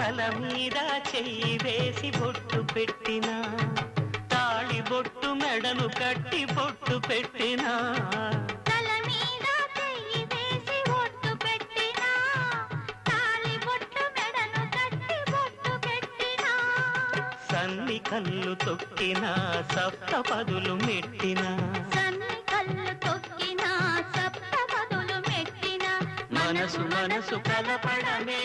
తల మీద చెయ్యి వేసి బొట్టు పెట్టినా తాళి బొట్టు మెడను కట్టి బొట్టు పెట్టినా తల మీద చెయ్యి వేసి బొట్టు పెట్టినా తాళి బొట్టు మెడను కట్టి బొట్టు పెట్టినా సన్ని కళ్ళు తొక్కినా సప్తపదులు మెట్టినా సన్ని కళ్ళు తొక్కినా సప్తపదులు మెట్టినా మనసు మనసు కలపడమే